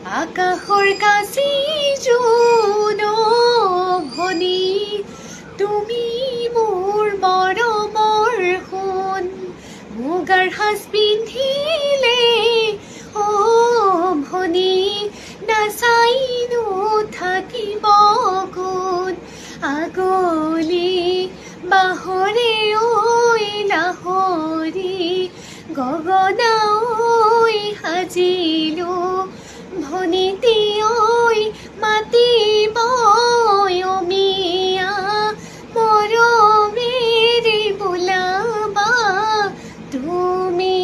আকাশৰ কাছি জোন ভনী তুমি মোৰ মৰমৰ সোণ মুগাৰ সাজ পিন্ধিলে ভনী নাচাইনো থাকিব কোন আগলি বাহৰে লাহৰি গগনা সাজিলো ভনীতি মাতিব অমিয়া মৰমেৰে বোলাবা তুমি।